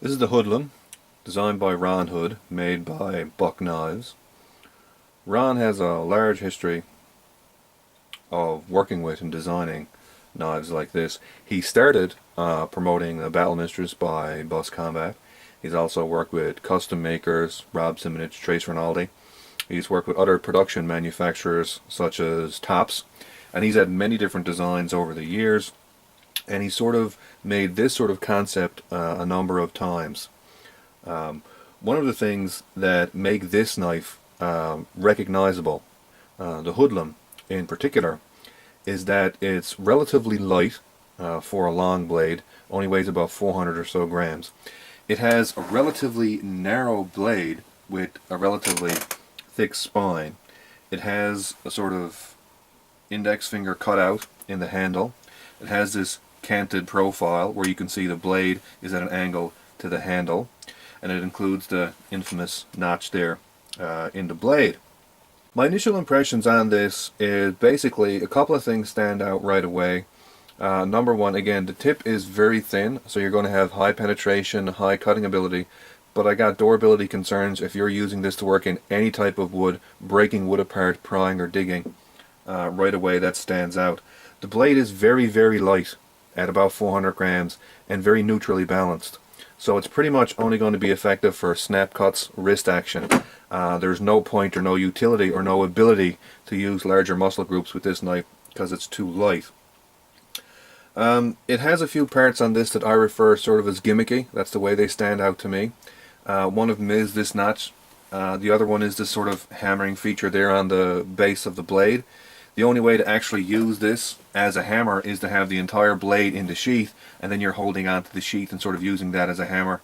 This is the Hoodlum, designed by Ron Hood, made by Buck Knives. Ron has a large history of working with and designing knives like this. He started promoting the Battle Mistress by Bus Combat. He's also worked with custom makers, Rob Simonich, Trace Rinaldi. He's worked with other production manufacturers such as Tops, and he's had many different designs over the years, and he sort of made this sort of concept a number of times. One of the things that make this knife recognizable, the Hoodlum in particular, is that it's relatively light for a long blade, only weighs about 400 or so grams. It has a relatively narrow blade with a relatively thick spine. It has a sort of index finger cutout in the handle. It has this canted profile where you can see the blade is at an angle to the handle, and it includes the infamous notch there in the blade. My initial impressions on this is basically a couple of things stand out right away. Number one, again, the tip is very thin, so you're going to have high penetration, high cutting ability, but I got durability concerns if you're using this to work in any type of wood, breaking wood apart, prying or digging. Right away that stands out. The blade is very, very light at about 400 grams and very neutrally balanced. So it's pretty much only going to be effective for snap cuts, wrist action. There's no point or no utility or no ability to use larger muscle groups with this knife because it's too light. It has a few parts on this that I refer sort of as gimmicky. That's the way they stand out to me. One of them is this notch. The other one is this sort of hammering feature there on the base of the blade. The only way to actually use this as a hammer is to have the entire blade in the sheath, and then you're holding onto the sheath and sort of using that as a hammer.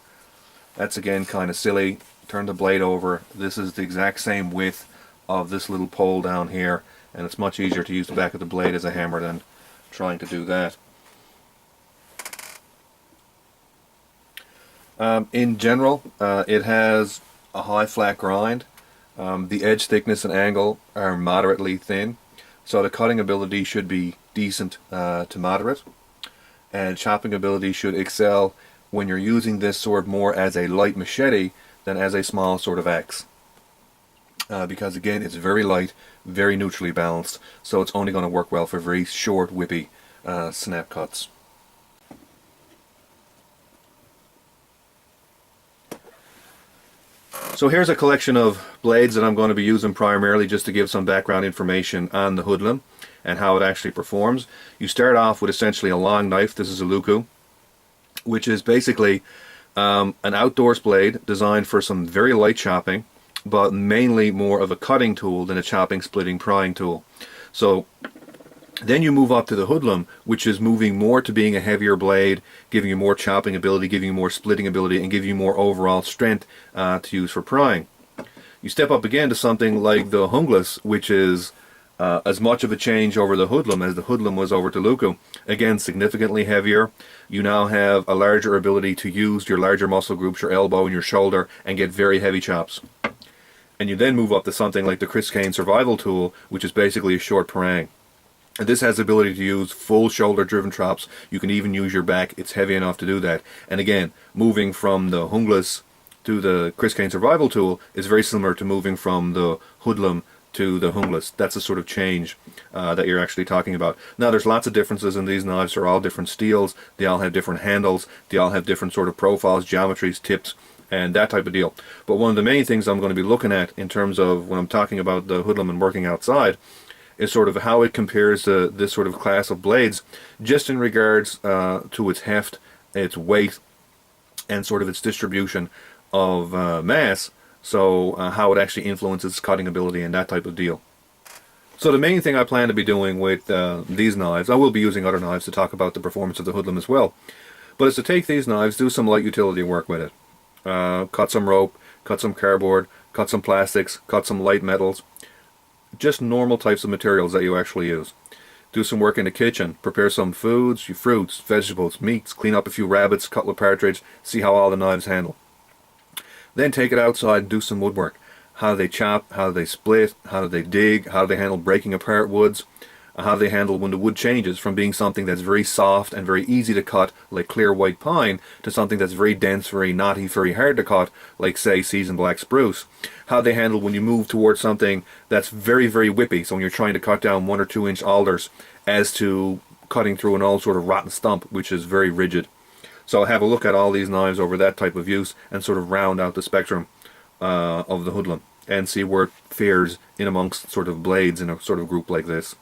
That's again kind of silly. Turn the blade over. This is the exact same width of this little pole down here, and it's much easier to use the back of the blade as a hammer than trying to do that. In general, it has a high flat grind. The edge thickness and angle are moderately thin, so the cutting ability should be decent to moderate, and chopping ability should excel when you're using this sword more as a light machete than as a small sort of axe. Because again, it's very light, very neutrally balanced, so it's only going to work well for very short, whippy snap cuts. So here's a collection of blades that I'm going to be using primarily just to give some background information on the Hoodlum and how it actually performs. You start off with essentially a long knife. This is a leuko, which is basically an outdoors blade designed for some very light chopping, but mainly more of a cutting tool than a chopping, splitting, prying tool. So then you move up to the Hoodlum, which is moving more to being a heavier blade, giving you more chopping ability, giving you more splitting ability, and giving you more overall strength to use for prying. You step up again to something like the Junglas, which is as much of a change over the Hoodlum as the Hoodlum was over to leuko. Again, significantly heavier. You now have a larger ability to use your larger muscle groups, your elbow and your shoulder, and get very heavy chops. And you then move up to something like the Caine Survival tool, which is basically a short prying. This has the ability to use full shoulder driven chops. You can even use your back. It's heavy enough to do that. And again, moving from the Junglas to the Caine Survival tool is very similar to moving from the Hoodlum to the Junglas. That's the sort of change that you're actually talking about. Now there's lots of differences in these knives. They're all different steels. They all have different handles. They all have different sort of profiles, geometries, tips, and that type of deal. But one of the main things I'm going to be looking at in terms of when I'm talking about the Hoodlum and working outside is sort of how it compares to this sort of class of blades, just in regards to its heft, its weight, and sort of its distribution of mass, so how it actually influences cutting ability and that type of deal. So the main thing I plan to be doing with these knives, I will be using other knives to talk about the performance of the Hoodlum as well, but is to take these knives, do some light utility work with it. Cut some rope, cut some cardboard, cut some plastics, cut some light metals, just normal types of materials that you actually use. Do some work in the kitchen, prepare some foods, your fruits, vegetables, meats, clean up a few rabbits, cut with partridge, see how all the knives handle. Then take it outside and do some woodwork. How do they chop, how do they split, how do they dig, how do they handle breaking apart woods. how they handle when the wood changes from being something that's very soft and very easy to cut, like clear white pine, to something that's very dense, very knotty, very hard to cut, like say seasoned black spruce. How they handle when you move towards something that's very, very whippy, so when you're trying to cut down 1 or 2 inch alders, as to cutting through an old sort of rotten stump, which is very rigid. So have a look at all these knives over that type of use and sort of round out the spectrum of the Hoodlum and see where it fares in amongst sort of blades in a sort of group like this.